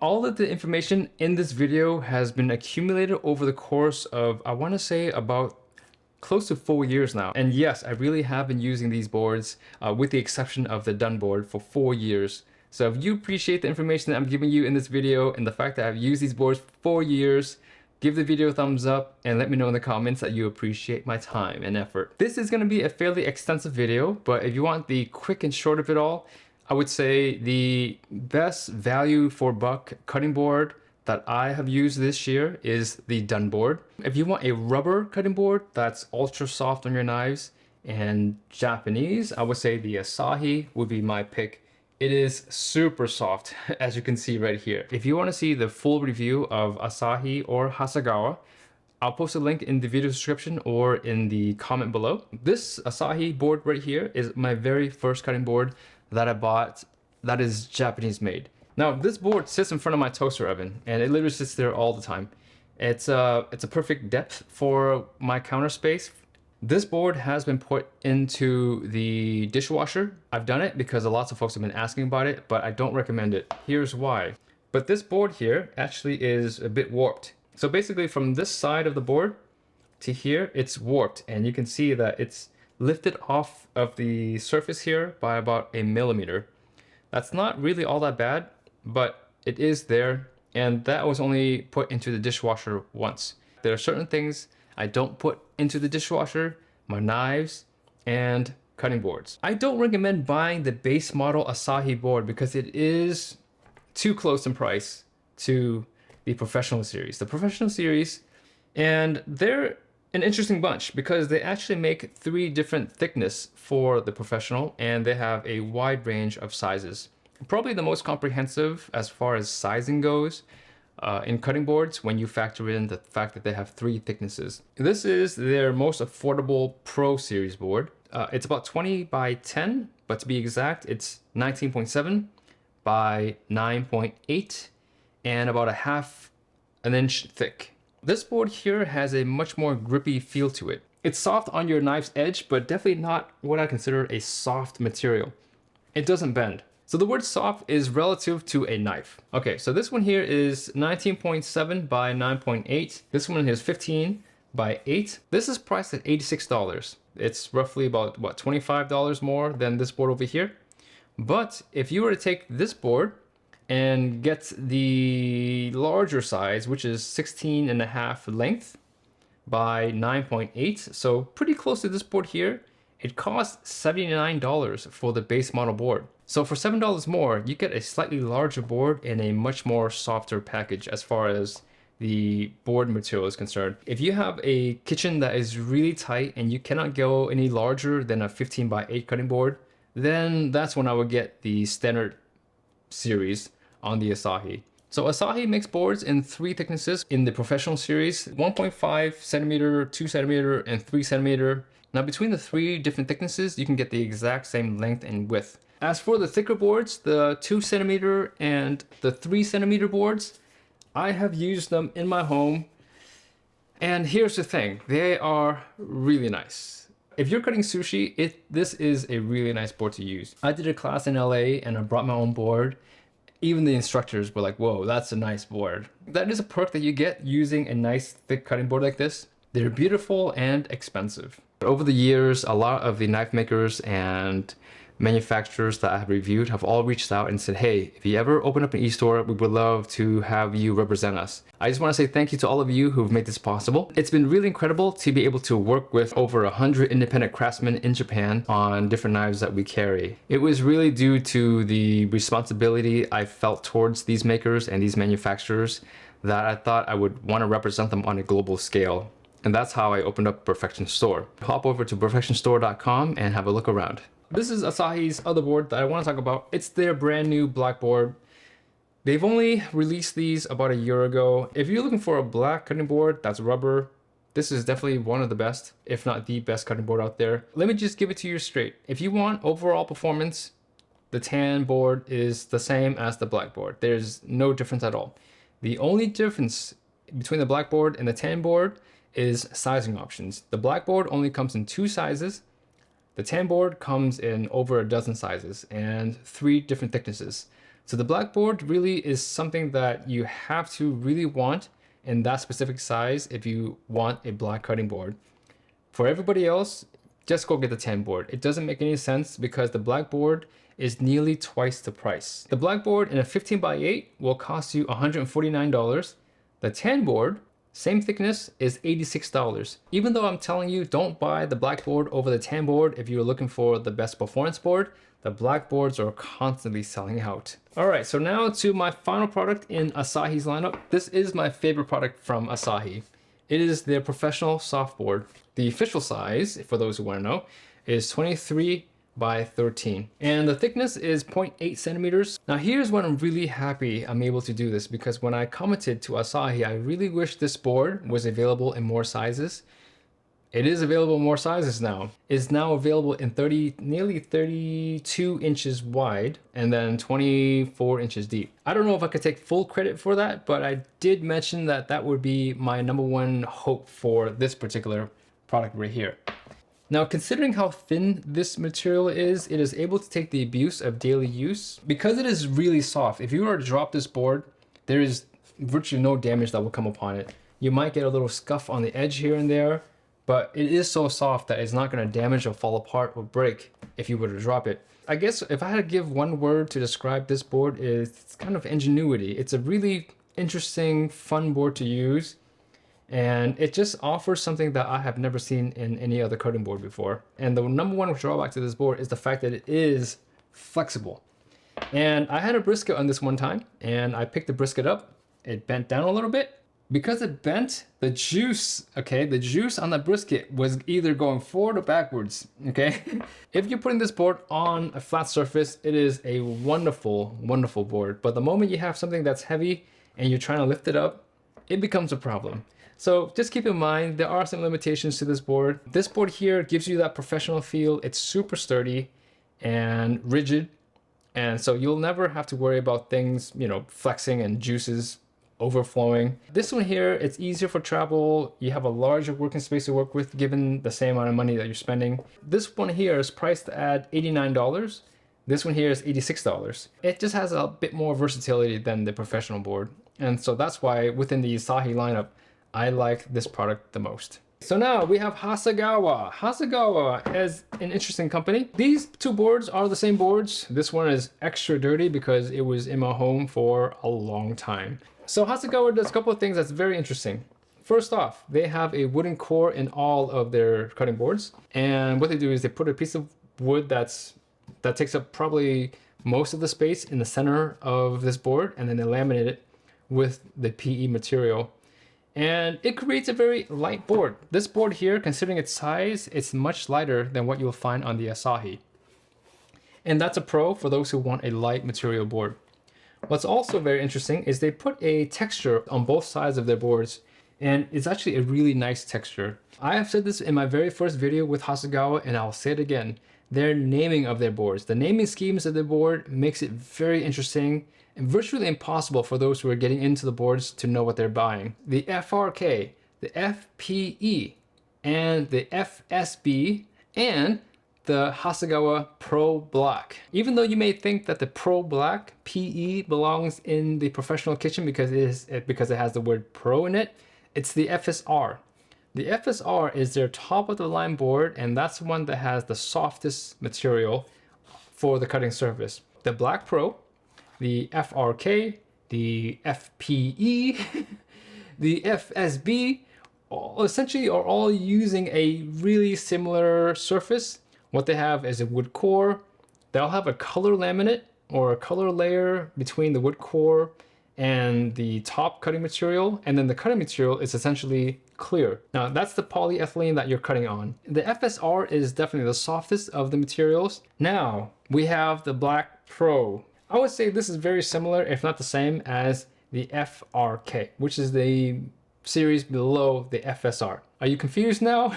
All of the information in this video has been accumulated over the course of, I want to say, about close to 4 years now. And yes, I really have been using these boards, with the exception of the Dun board, for 4 years. So if you appreciate the information that I'm giving you in this video and the fact that I've used these boards for 4 years, give the video a thumbs up and let me know in the comments that you appreciate my time and effort. This is going to be a fairly extensive video, but if you want the quick and short of it all, I would say the best value for buck cutting board that I have used this year is the Dun board. If you want a rubber cutting board that's ultra soft on your knives and Japanese, I would say the Asahi would be my pick. It is super soft, as you can see right here. If you want to see the full review of Asahi or Hasegawa, I'll post a link in the video description or in the comment below. This Asahi board right here is my very first cutting board that I bought that is Japanese made. Now this board sits in front of my toaster oven and it literally sits there all the time. It's a perfect depth for my counter space. This board has been put into the dishwasher. I've done it because lots of folks have been asking about it, but I don't recommend it. Here's why. But this board here actually is a bit warped. So basically from this side of the board to here, it's warped, and you can see that it's lifted off of the surface here by about 1 millimeter. That's not really all that bad, but it is there, and that was only put into the dishwasher once. There are certain things I don't put into the dishwasher: my knives and cutting boards. I don't recommend buying the base model Asahi board because it is too close in price to the professional series. The professional series, and they're an interesting bunch because they actually make 3 different thickness for the professional, and they have a wide range of sizes. Probably the most comprehensive as far as sizing goes in cutting boards when you factor in the fact that they have 3 thicknesses. This is their most affordable Pro Series board. It's about 20 by 10, but to be exact, it's 19.7 by 9.8 and about a half an inch thick. This board here has a much more grippy feel to it. It's soft on your knife's edge, but definitely not what I consider a soft material. It doesn't bend. So the word soft is relative to a knife. Okay, so this one here is 19.7 by 9.8. This one is 15 by 8. This is priced at $86. It's roughly about, what, $25 more than this board over here. But if you were to take this board and get the larger size, which is 16.5 length by 9.8, so pretty close to this board here, it costs $79 for the base model board. So for $7 more, you get a slightly larger board and a much more softer package as far as the board material is concerned. If you have a kitchen that is really tight and you cannot go any larger than a 15 by 8 cutting board, then that's when I would get the standard series on the Asahi. So Asahi makes boards in 3 thicknesses in the professional series: 1.5 centimeter, 2 centimeter, and 3 centimeter. Now between the 3 different thicknesses, you can get the exact same length and width. As for the thicker boards, the 2 centimeter and the 3 centimeter boards, I have used them in my home. And here's the thing, they are really nice. If you're cutting sushi, this is a really nice board to use. I did a class in LA and I brought my own board. Even the instructors were like, whoa, that's a nice board. That is a perk that you get using a nice thick cutting board like this. They're beautiful and expensive. Over the years, a lot of the knife makers and manufacturers that I have reviewed have all reached out and said, hey, if you ever open up an e-store, we would love to have you represent us. I just want to say thank you to all of you who've made this possible. It's been really incredible to be able to work with over 100 independent craftsmen in Japan on different knives that we carry. It was really due to the responsibility I felt towards these makers and these manufacturers that I thought I would want to represent them on a global scale. And that's how I opened up Perfection Store. Hop over to perfectionstore.com and have a look around. This is Asahi's other board that I want to talk about. It's their brand new black board. They've only released these about a year ago. If you're looking for a black cutting board that's rubber, this is definitely one of the best, if not the best cutting board out there. Let me just give it to you straight. If you want overall performance, the tan board is the same as the black board. There's no difference at all. The only difference between the black board and the tan board is sizing options. The black board only comes in 2 sizes. The tan board comes in over a dozen sizes and 3 different thicknesses. So the blackboard really is something that you have to really want in that specific size if you want a black cutting board. For everybody else, just go get the tan board. It doesn't make any sense because the blackboard is nearly twice the price. The blackboard in a 15 by 8 will cost you $149. The tan board, same thickness, is $86. Even though I'm telling you don't buy the blackboard over the tan board if you're looking for the best performance board, the blackboards are constantly selling out. All right, so now to my final product in Asahi's lineup. This is my favorite product from Asahi. It is their professional softboard. The official size, for those who want to know, is 23 by 13. And the thickness is 0.8 centimeters. Now here's when I'm really happy I'm able to do this, because when I commented to Asahi, I really wish this board was available in more sizes. It is available in more sizes now. It's now available in nearly 32 inches wide and then 24 inches deep. I don't know if I could take full credit for that, but I did mention that that would be my #1 hope for this particular product right here. Now, considering how thin this material is, it is able to take the abuse of daily use. Because it is really soft, if you were to drop this board, there is virtually no damage that will come upon it. You might get a little scuff on the edge here and there, but it is so soft that it's not going to damage or fall apart or break if you were to drop it. I guess if I had to give one word to describe this board, it's kind of ingenuity. It's a really interesting, fun board to use, and it just offers something that I have never seen in any other cutting board before. And the #1 drawback to this board is the fact that it is flexible. And I had a brisket on this one time, and I picked the brisket up. It bent down a little bit. Because it bent, the juice on the brisket was either going forward or backwards, okay? If you're putting this board on a flat surface, it is a wonderful, wonderful board. But the moment you have something that's heavy and you're trying to lift it up, it becomes a problem. So just keep in mind, there are some limitations to this board. This board here gives you that professional feel. It's super sturdy and rigid. And so you'll never have to worry about things, flexing and juices overflowing. This one here, it's easier for travel. You have a larger working space to work with given the same amount of money that you're spending. This one here is priced at $89. This one here is $86. It just has a bit more versatility than the professional board. And so that's why within the Asahi lineup, I like this product the most. So now we have Hasegawa. Hasegawa is an interesting company. These two boards are the same boards. This one is extra dirty because it was in my home for a long time. So Hasegawa does a couple of things that's very interesting. First off, they have a wooden core in all of their cutting boards. And what they do is they put a piece of wood that takes up probably most of the space in the center of this board, and then they laminate it with the PE material. And it creates a very light board. This board here, considering its size, it's much lighter than what you'll find on the Asahi. And that's a pro for those who want a light material board. What's also very interesting is they put a texture on both sides of their boards, and it's actually a really nice texture. I have said this in my very first video with Hasegawa, and I'll say it again. Their naming of their boards, the naming schemes of their board makes it very interesting and virtually impossible for those who are getting into the boards to know what they're buying. The FRK, the FPE, and the FSB, and the Hasegawa Pro Black. Even though you may think that the Pro Black PE belongs in the professional kitchen because it has the word pro in it, it's the FSR. The FSR is their top of the line board, and that's the one that has the softest material for the cutting surface. The Black Pro, the FRK, the FPE, the FSB, essentially are all using a really similar surface. What they have is a wood core. They'll have a color laminate or a color layer between the wood core and the top cutting material, and then the cutting material is essentially clear. Now that's the polyethylene that you're cutting on. The FSR is definitely the softest of the materials. Now we have the Black Pro. I would say this is very similar, if not the same, as the FRK, which is the series below the FSR. Are you confused now?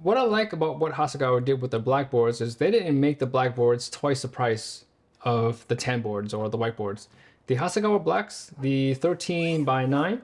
What I like about what Hasegawa did with the blackboards is they didn't make the blackboards twice the price of the tan boards or the whiteboards. The Hasegawa Blacks, the 13 by 9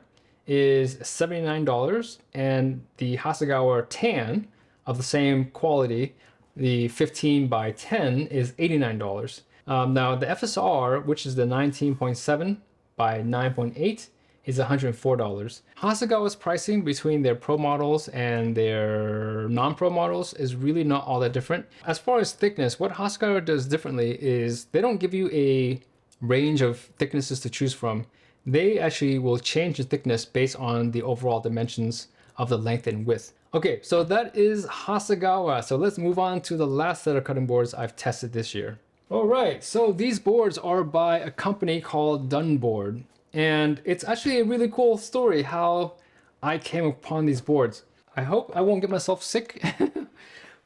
is $79, and the Hasegawa Tan of the same quality, the 15 by 10 is $89. Now the FSR, which is the 19.7 by 9.8, is $104. Hasegawa's pricing between their pro models and their non-pro models is really not all that different. As far as thickness, what Hasegawa does differently is they don't give you a range of thicknesses to choose from. They actually will change the thickness based on the overall dimensions of the length and width. Okay, so that is Hasegawa. So let's move on to the last set of cutting boards I've tested this year. All right, so these boards are by a company called Dunboard. And it's actually a really cool story how I came upon these boards. I hope I won't get myself sick.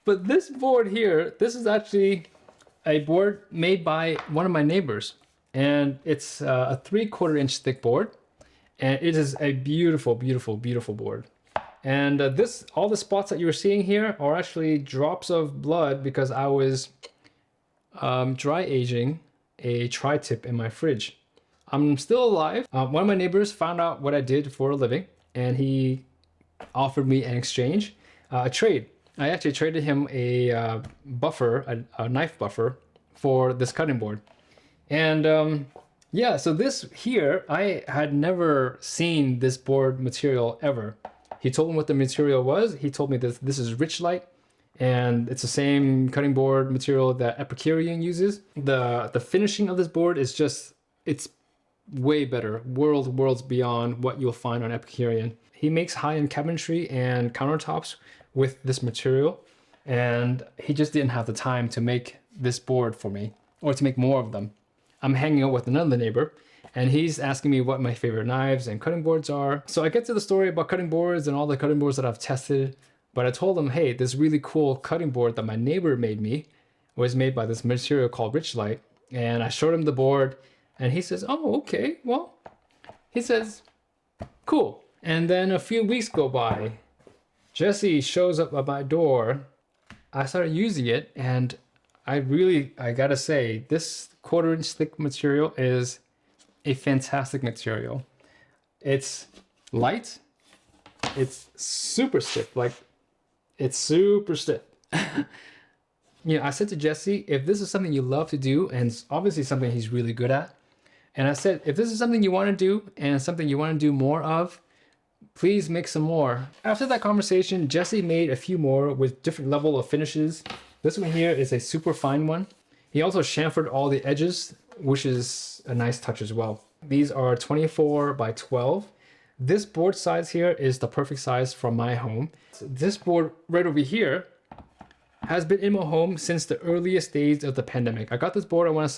But this board here, this is actually a board made by one of my neighbors. And it's a 3/4 inch thick board. And it is a beautiful, beautiful, beautiful board. And all the spots that you're seeing here are actually drops of blood because I was dry aging a tri-tip in my fridge. I'm still alive. One of my neighbors found out what I did for a living, and he offered me an exchange, a trade. I actually traded him a buffer, a knife buffer, for this cutting board. And yeah, so this here, I had never seen this board material ever. He told me what the material was. He told me that this is Richlight, and it's the same cutting board material that Epicurean uses. The finishing of this board is just, it's way better, worlds beyond what you'll find on Epicurean. He makes high-end cabinetry and countertops with this material, and he just didn't have the time to make this board for me, or to make more of them. I'm hanging out with another neighbor, and he's asking me what my favorite knives and cutting boards are. So I get to the story about cutting boards and all the cutting boards that I've tested, but I told him, hey, this really cool cutting board that my neighbor made me was made by this material called Richlight, and I showed him the board. And he says, oh, okay, well, he says, cool. And then a few weeks go by. Jesse shows up at my door. I started using it, and I gotta say, this 1/4 inch thick material is a fantastic material. It's light. It's super stiff, like, it's super stiff. You know, I said to Jesse, if this is something you love to do, and it's obviously something he's really good at, and I said, if this is something you want to do and something you want to do more of, please make some more. After that conversation, Jesse made a few more with different level of finishes. This one here is a super fine one. He also chamfered all the edges, which is a nice touch as well. These are 24 by 12. This board size here is the perfect size for my home. So this board right over here has been in my home since the earliest days of the pandemic. I got this board, I want to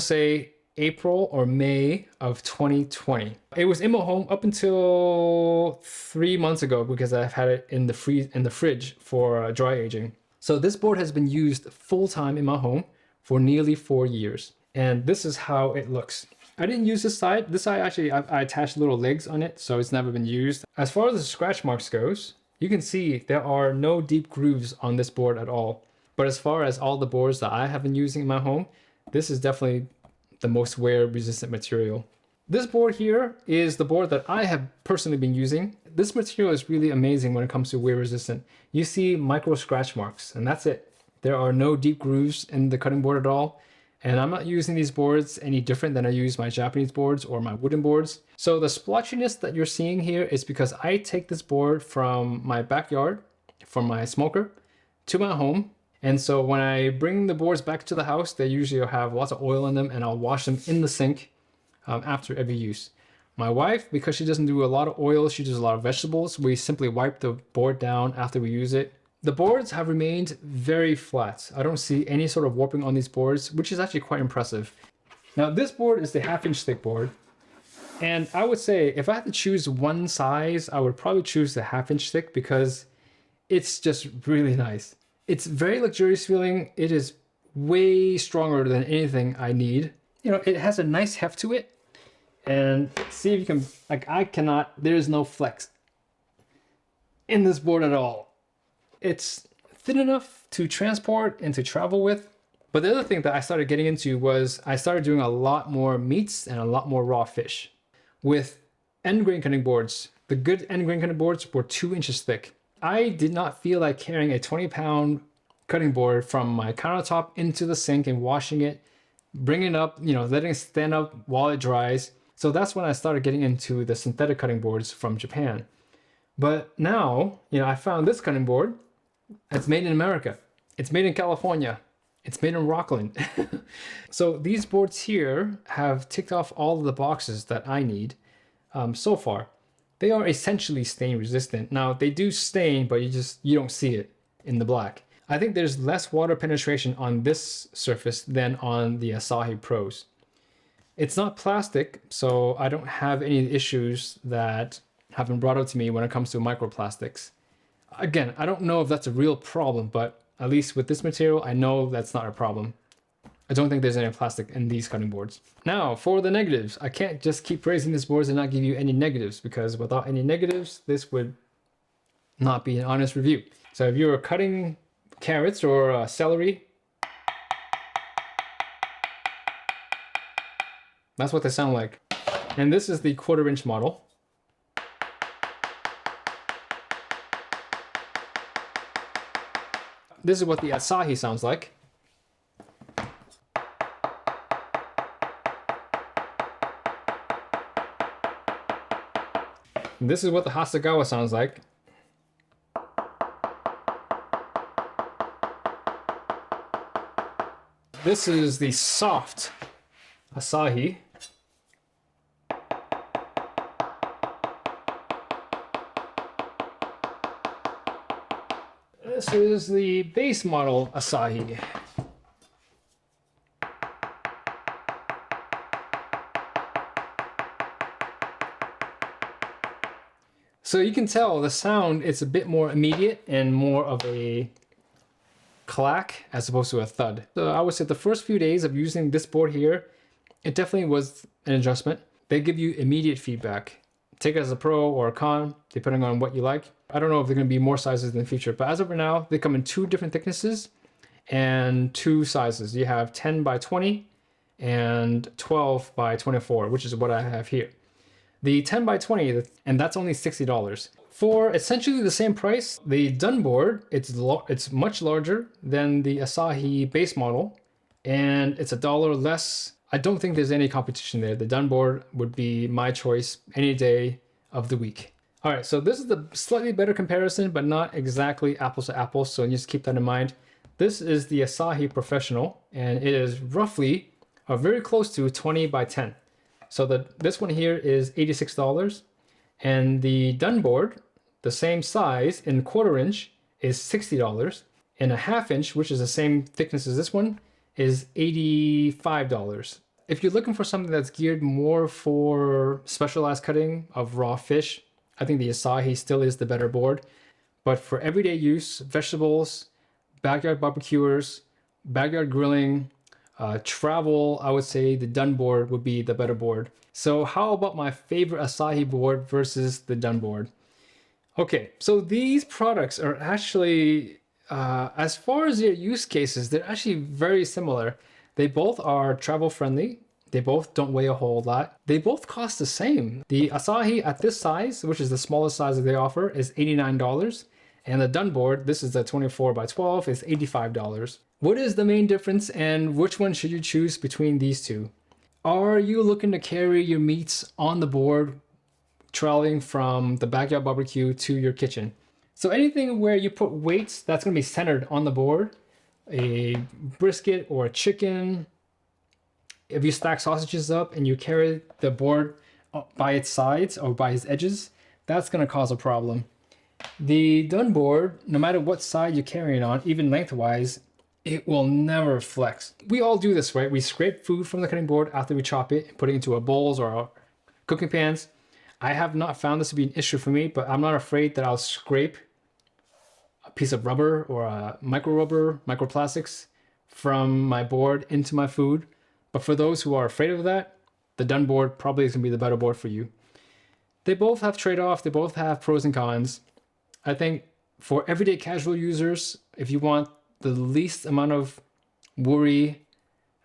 say April or May of 2020. It was in my home up until 3 months ago because I've had it in the fridge for dry aging. So this board has been used full time in my home for nearly 4 years. And this is how it looks. I didn't use this side. This side actually, I attached little legs on it, so it's never been used. As far as the scratch marks goes, you can see there are no deep grooves on this board at all. But as far as all the boards that I have been using in my home, this is definitely the most wear resistant material. This board here is the board that I have personally been using. This material is really amazing when it comes to wear resistant. You see micro scratch marks, and that's it. There are no deep grooves in the cutting board at all. And I'm not using these boards any different than I use my Japanese boards or my wooden boards. So the splotchiness that you're seeing here is because I take this board from my backyard, from my smoker, to my home. And so when I bring the boards back to the house, they usually have lots of oil in them, and I'll wash them in the sink after every use. My wife, because she doesn't do a lot of oil, she does a lot of vegetables, we simply wipe the board down after we use it. The boards have remained very flat. I don't see any sort of warping on these boards, which is actually quite impressive. Now this board is the 1/2 inch thick board. And I would say if I had to choose one size, I would probably choose the 1/2 inch thick because it's just really nice. It's very luxurious feeling. It is way stronger than anything I need. You know, it has a nice heft to it. And see if you can, like there is no flex in this board at all. It's thin enough to transport and to travel with. But the other thing that I started getting into was I started doing a lot more meats and a lot more raw fish. With end grain cutting boards, the good end grain cutting boards were 2 inches thick. I did not feel like carrying a 20-pound cutting board from my countertop into the sink and washing it, bringing it up, letting it stand up while it dries. So that's when I started getting into the synthetic cutting boards from Japan. But now, I found this cutting board. It's made in America. It's made in California. It's made in Rockland. So these boards here have ticked off all of the boxes that I need so far. They are essentially stain resistant. Now they do stain, but you don't see it in the black. I think there's less water penetration on this surface than on the Asahi Pros. It's not plastic, so I don't have any issues that have been brought up to me when it comes to microplastics. Again, I don't know if that's a real problem, but at least with this material, I know that's not a problem. I don't think there's any plastic in these cutting boards. Now, for the negatives, I can't just keep praising these boards and not give you any negatives, because without any negatives, this would not be an honest review. So if you're cutting carrots or celery, that's what they sound like. And this is the 1/4" model. This is what the Asahi sounds like. And this is what the Hasegawa sounds like. This is the soft Asahi. This is the base model Asahi. So you can tell the sound, it's a bit more immediate and more of a clack as opposed to a thud. So I would say the first few days of using this board here, it definitely was an adjustment. They give you immediate feedback. Take it as a pro or a con, depending on what you like. I don't know if they're going to be more sizes in the future, but as of right now, they come in 2 different thicknesses and 2 sizes. You have 10 by 20 and 12 by 24, which is what I have here. The 10 by 20, and that's only $60. For essentially the same price, the Dun board, it's much larger than the Asahi base model, and it's $1 less. I don't think there's any competition there. The Dun board would be my choice any day of the week. All right, so this is the slightly better comparison, but not exactly apples to apples, so just keep that in mind. This is the Asahi Professional, and it is roughly very close to 20 by 10. So this one here is $86, and the Dun board, the same size in 1/4" is $60, and a 1/2", which is the same thickness as this one, is $85. If you're looking for something that's geared more for specialized cutting of raw fish, I think the Asahi still is the better board. But for everyday use, vegetables, backyard barbecuers, backyard grilling, travel, I would say the Dun board would be the better board. So how about my favorite Asahi board versus the Dun board? Okay, so these products are actually, as far as their use cases, they're actually very similar. They both are travel friendly. They both don't weigh a whole lot. They both cost the same. The Asahi at this size, which is the smallest size that they offer, is $89. And the Dun board, this is the 24 by 12, is $85. What is the main difference, and which one should you choose between these two? Are you looking to carry your meats on the board, traveling from the backyard barbecue to your kitchen? So anything where you put weights, that's gonna be centered on the board, a brisket or a chicken. If you stack sausages up and you carry the board by its sides or by its edges, that's gonna cause a problem. The Dun board, no matter what side you're carrying on, even lengthwise, it will never flex. We all do this, right? We scrape food from the cutting board after we chop it and put it into our bowls or our cooking pans. I have not found this to be an issue for me, but I'm not afraid that I'll scrape a piece of rubber or a microplastics from my board into my food. But for those who are afraid of that, the Dun board probably is gonna be the better board for you. They both have trade-offs, they both have pros and cons. I think for everyday casual users, if you want the least amount of worry,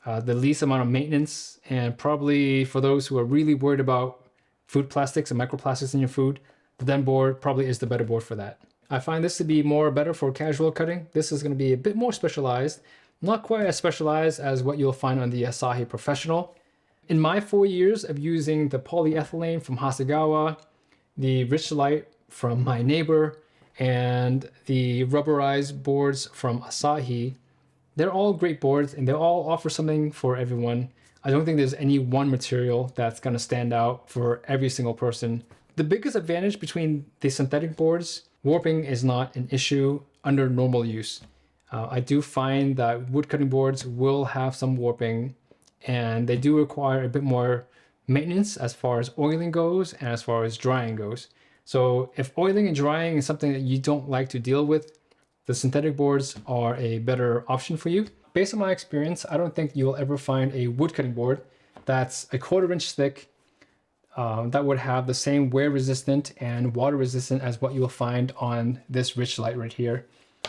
the least amount of maintenance, and probably for those who are really worried about food plastics and microplastics in your food, the Dun board probably is the better board for that. I find this to be more better for casual cutting. This is going to be a bit more specialized, not quite as specialized as what you'll find on the Asahi Professional. In my 4 years of using the polyethylene from Hasegawa, the Richlite from my neighbor, and the rubberized boards from Asahi, they're all great boards and they all offer something for everyone. I don't think there's any one material that's going to stand out for every single person. The biggest advantage between the synthetic boards, warping is not an issue under normal use. I do find that wood cutting boards will have some warping, and they do require a bit more maintenance as far as oiling goes and as far as drying goes. So if oiling and drying is something that you don't like to deal with, the synthetic boards are a better option for you. Based on my experience, I don't think you'll ever find a wood cutting board that's a 1/4 inch thick that would have the same wear resistant and water resistant as what you'll find on this Richlite right here,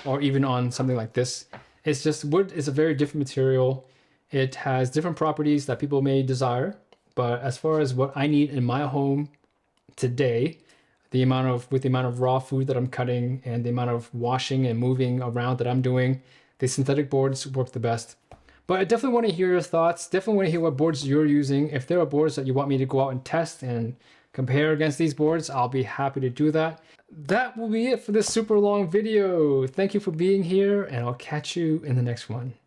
or even on something like this. It's just wood is a very different material. It has different properties that people may desire, but as far as what I need in my home today, with the amount of raw food that I'm cutting and the amount of washing and moving around that I'm doing, the synthetic boards work the best. But I definitely want to hear your thoughts. Definitely want to hear what boards you're using. If there are boards that you want me to go out and test and compare against these boards, I'll be happy to do that. That will be it for this super long video. Thank you for being here, and I'll catch you in the next one.